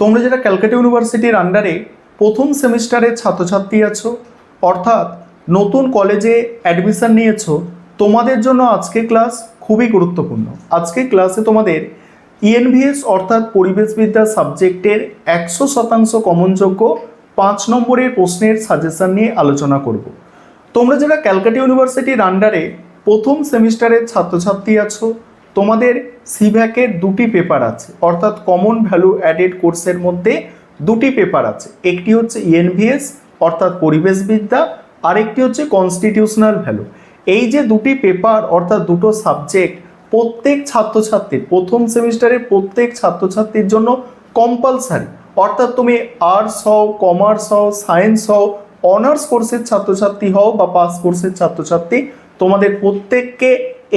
তোমরা যারা ক্যালকাটা ইউনিভার্সিটির আন্ডারে প্রথম সেমিস্টারের ছাত্রছাত্রী আছো, অর্থাৎ নতুন কলেজে অ্যাডমিশন নিয়েছো, তোমাদের জন্য আজকে ক্লাস খুবই গুরুত্বপূর্ণ। আজকে ক্লাসে তোমাদের ইএনভিএস অর্থাৎ পরিবেশবিদ্যা সাবজেক্টের 100% কমনযোগ্য 5 নম্বরের প্রশ্নের সাজেশন নিয়ে আলোচনা করব। তোমরা যারা ক্যালকাটা ইউনিভার্সিটির আন্ডারে প্রথম সেমিস্টারের ছাত্রছাত্রী আছো, তোমাদের সিভ্যাকের দুটি পেপার আছে, অর্থাৎ কমন ভ্যালু অ্যাডেড কোর্সের মধ্যে দুটি পেপার আছে। একটি হচ্ছে ইএনভিএস অর্থাৎ পরিবেশবিদ্যা, আরেকটি হচ্ছে কনস্টিটিউশনাল ভ্যালু। এই যে দুটি পেপার অর্থাৎ দুটো সাবজেক্ট প্রত্যেক ছাত্রছাত্রীর প্রথম সেমিস্টারের প্রত্যেক ছাত্রছাত্রীর জন্য কম্পালসারি, অর্থাৎ তুমি আর্টস হও, কমার্স হও, সায়েন্স হও, অনার্স কোর্সের ছাত্রছাত্রী হও বা পাস কোর্সের ছাত্রছাত্রী, তোমাদের প্রত্যেককে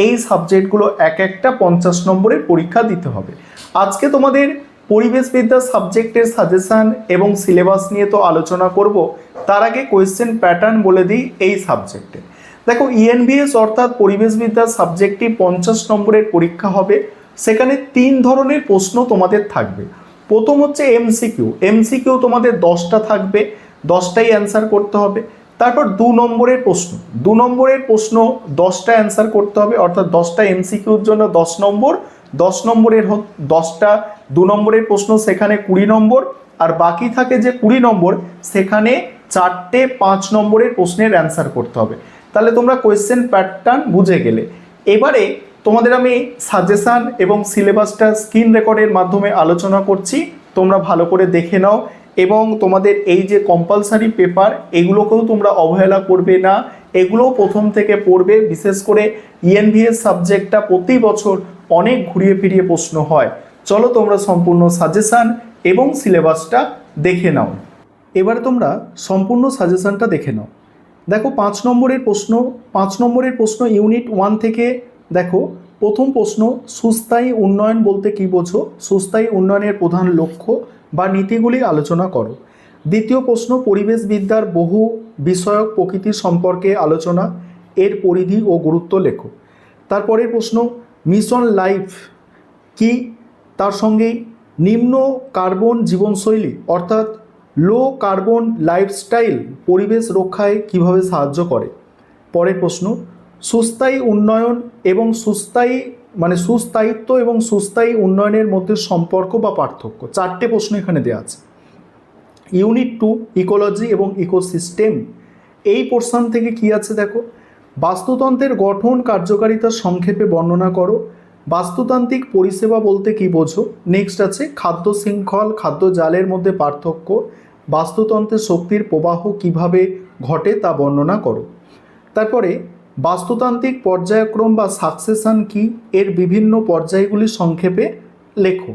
এই সাবজেক্টগুলো এক একটা 50 নম্বরের পরীক্ষা দিতে হবে। আজকে তোমাদের পরিবেশবিদ্যা সাবজেক্টের সাজেশন এবং সিলেবাস নিয়ে তো আলোচনা করব, তার আগে কোয়েশ্চেন প্যাটার্ন বলে দিই এই সাবজেক্টে। দেখো, ইএনভিএস অর্থাৎ পরিবেশবিদ্যা সাবজেক্টটি 50 নম্বরের পরীক্ষা হবে। সেখানে 3 ধরনের প্রশ্ন তোমাদের থাকবে। প্রথম হচ্ছে এমসিকিউ। এমসিকিউ তোমাদের 10টা থাকবে, 10টাই অ্যান্সার করতে হবে। তারপর 2 নম্বরের প্রশ্ন, 2 নম্বরের প্রশ্ন 10টা অ্যান্সার করতে হবে, অর্থাৎ 10টা এমসিকিউর জন্য 10 নম্বর, 10 নম্বরের 10টা 2 নম্বরের প্রশ্ন, সেখানে 20 নম্বর। আর বাকি থাকে যে 20 নম্বর, সেখানে 4টে 5 নম্বরের প্রশ্নের অ্যান্সার করতে হবে। তাহলে তোমরা কোয়েশ্চেন প্যাটার্ন বুঝে গেলে। এবারে তোমাদের আমি সাজেশান এবং সিলেবাসটা স্ক্রিন রেকর্ডের মাধ্যমে আলোচনা করছি, তোমরা ভালো করে দেখে নাও। এবং তোমাদের এই যে কম্পালসারি পেপার, এগুলোকেও তোমরা অবহেলা করবে না, এগুলোও প্রথম থেকে পড়বে। বিশেষ করে ইএনভিএস সাবজেক্টটা প্রতি বছর অনেক ঘুরিয়ে ফিরিয়ে প্রশ্ন হয়। চলো তোমরা সম্পূর্ণ সাজেশান এবং সিলেবাসটা দেখে নাও। এবারে তোমরা সম্পূর্ণ সাজেশানটা দেখে নাও। দেখো, 5 নম্বরের প্রশ্ন, 5 নম্বরের প্রশ্ন ইউনিট 1 থেকে দেখো। প্রথম প্রশ্ন, সুস্থায়ী উন্নয়ন বলতে কী বোঝো? সুস্থায়ী উন্নয়নের প্রধান লক্ষ্য বা নীতিগুলি আলোচনা করো। দ্বিতীয় প্রশ্ন, পরিবেশবিদ্যার বহু বিষয়ক প্রকৃতি সম্পর্কে আলোচনা, এর পরিধি ও গুরুত্ব লেখো। তারপরের প্রশ্ন, মিশন লাইফ কি, তার সঙ্গেই নিম্ন কার্বন জীবনশৈলী অর্থাৎ লো কার্বন লাইফস্টাইল পরিবেশ রক্ষায় কিভাবে সাহায্য করে। পরের প্রশ্ন, সুস্থায়ী উন্নয়ন এবং সুস্থায়িত্ব এবং সুস্থায়ী উন্নয়নের মধ্যে সম্পর্ক বা পার্থক্য। 4টে প্রশ্ন এখানে দেওয়া আছে। ইউনিট 2, ইকোলজি এবং ইকোসিস্টেম, এই পোর্শন থেকে কি আছে দেখো। বাস্তুতন্ত্রের গঠন কার্যকারিতা সংক্ষেপে বর্ণনা করো। বাস্তুতান্ত্রিক পরিষেবা বলতে কি বোঝো। নেক্সট আছে খাদ্য শৃঙ্খল, খাদ্য জালের মধ্যে পার্থক্য। বাস্তুতন্ত্রের শক্তির প্রবাহ কিভাবে ঘটে তা বর্ণনা করো। তারপরে বাস্তুতান্ত্রিক পর্যায়ক্রম বা সাকসেশন কি, এর বিভিন্ন পর্যায়গুলি সংক্ষেপে লেখো।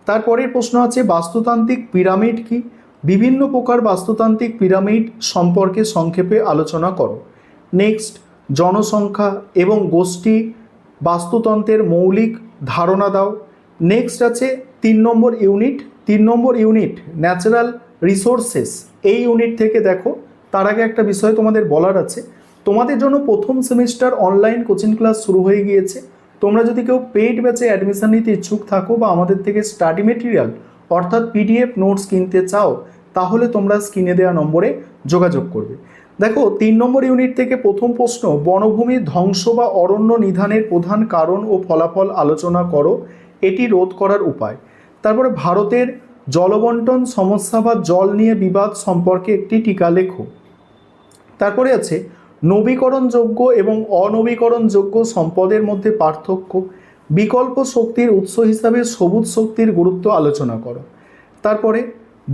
তারপরের প্রশ্ন আছে বাস্তুতান্ত্রিক পিরামিড কি, বিভিন্ন প্রকার বাস্তুতান্ত্রিক পিরামিড সম্পর্কে সংক্ষেপে আলোচনা করো। নেক্সট, জনসংখ্যা এবং গোষ্ঠী বাস্তুতন্ত্রের মৌলিক ধারণা দাও। নেক্সট আছে 3 নম্বর ইউনিট ন্যাচারাল রিসোর্সেস। এই ইউনিট থেকে দেখো, তার আগে একটা বিষয় তোমাদের বলার আছে। তোমাদের জন্য প্রথম সেমিস্টার অনলাইন কোচিং ক্লাস শুরু হয়ে গিয়েছে। তোমরা যদি কেউ পেইড ব্যাচে অ্যাডমিশন নিতে ইচ্ছুক থাকো বা আমাদের থেকে স্টাডি মেটেরিয়াল অর্থাৎ পিডিএফ নোটস কিনতে চাও, তাহলে তোমরা স্ক্রিনে দেওয়া নম্বরে যোগাযোগ করবে। দেখো, 3 নম্বর ইউনিট থেকে প্রথম প্রশ্ন, বনভূমি ধ্বংস বা অরণ্য নিধনের প্রধান কারণ ও ফলাফল আলোচনা করো, এটি রোধ করার উপায়। তারপরে ভারতের জলবন্টন সমস্যা বা জল নিয়ে বিবাদ সম্পর্কে একটি টিকা লেখো। তারপরে আছে নবীকরণযোগ্য এবং অনবীকরণযোগ্য সম্পদের মধ্যে পার্থক্য। বিকল্প শক্তির উৎস হিসাবে সবুজ শক্তির গুরুত্ব আলোচনা করো। তারপরে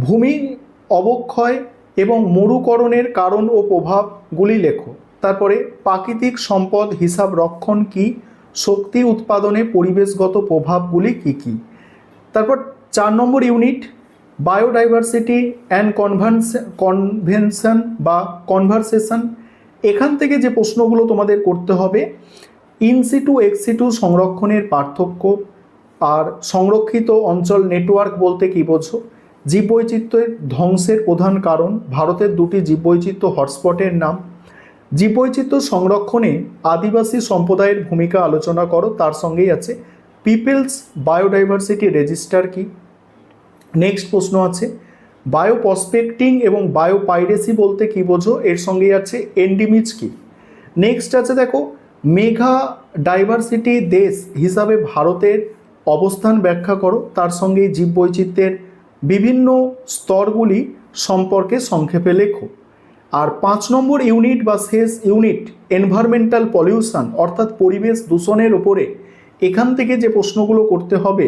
ভূমি অবক্ষয় এবং মরুকরণের কারণ ও প্রভাবগুলি লেখো। তারপরে প্রাকৃতিক সম্পদ হিসাব রক্ষণ কি, শক্তি উৎপাদনে পরিবেশগত প্রভাবগুলি কি কি। তারপর 4 নম্বর ইউনিট বায়োডাইভার্সিটি অ্যান্ড কনভারসেশন। এখান থেকে যে প্রশ্নগুলো তোমাদের করতে হবে, ইনসিটু এক্সিটু সংরক্ষণের পার্থক্য, আর সংরক্ষিত অঞ্চল নেটওয়ার্ক বলতে কী বোঝো। জীববৈচিত্র্যের ধ্বংসের প্রধান কারণ, ভারতের 2টি জীববৈচিত্র্য হটস্পটের নাম। জীববৈচিত্র্য সংরক্ষণে আদিবাসী সম্প্রদায়ের ভূমিকা আলোচনা করো, তার সঙ্গেই আছে পিপলস বায়োডাইভার্সিটি রেজিস্টার কি। নেক্সট প্রশ্ন আছে বায়োপসপেক্টিং এবং বায়োপাইরেসি বলতে কি বোঝো, এর সঙ্গেই আছে এন্ডিমিজ কি। নেক্সট আছে দেখো মেঘা ডাইভার্সিটি দেশ হিসাবে ভারতের অবস্থান ব্যাখ্যা করো, তার সঙ্গে জীববৈচিত্র্যের বিভিন্ন স্তরগুলি সম্পর্কে সংক্ষেপে লেখো। আর 5 নম্বর ইউনিট বা শেষ ইউনিট এনভায়রনমেন্টাল পলিউশন অর্থাৎ পরিবেশ দূষণের ওপরে এখান থেকে যে প্রশ্নগুলো করতে হবে,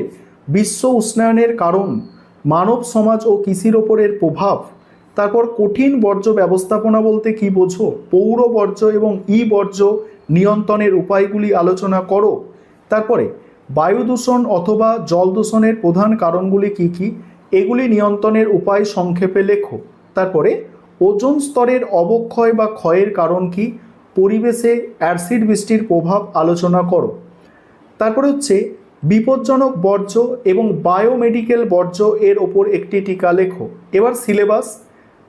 বিশ্ব উষ্ণায়নের কারণ, মানব সমাজ ও কৃষির ওপরের প্রভাব, তারপর কঠিন বর্জ্য ব্যবস্থাপনা বলতে কি বোঝো, পৌর বর্জ্য এবং ই বর্জ্য নিয়ন্ত্রণের উপায়গুলি আলোচনা করো। তারপরে বায়ু দূষণ অথবা জল দূষণের প্রধান কারণগুলি কি কি, এগুলি নিয়ন্ত্রণের উপায় সংক্ষেপে লেখো। তারপরে ওজোন স্তরের অবক্ষয় বা ক্ষয়ের কারণ কি, পরিবেশে অ্যাসিড বৃষ্টির প্রভাব আলোচনা করো। তারপরে হচ্ছে বিপজ্জনক বর্জ্য এবং বায়োমেডিক্যাল বর্জ্য এর ওপর একটি টিকা লেখো। এবার সিলেবাস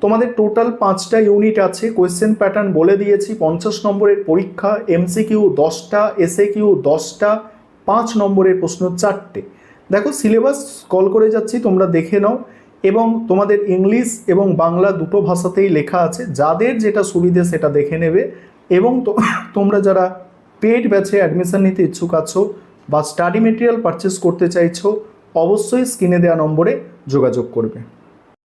তোমাদের টোটাল 5টা ইউনিট আছে, কোয়েশ্চেন প্যাটার্ন বলে দিয়েছি। 50 নম্বরের পরীক্ষা, এমসিকিউ 10টা, এসএকিউ 10টা, 5 নম্বরের প্রশ্ন 4টে। দেখো সিলেবাস কল করে যাচ্ছি, তোমরা দেখে নাও। এবং তোমাদের ইংলিশ এবং বাংলা দুটো ভাষাতেই লেখা আছে, যাদের যেটা সুবিধে সেটা দেখে নেবে। এবং তোমরা যারা পেড ব্যাচে অ্যাডমিশন নিতে ইচ্ছুক আছো বা স্টাডি মেটেরিয়াল পারচেস করতে চাইছো, অবশ্যই স্ক্রিনে দেওয়া নম্বরে যোগাযোগ করবে।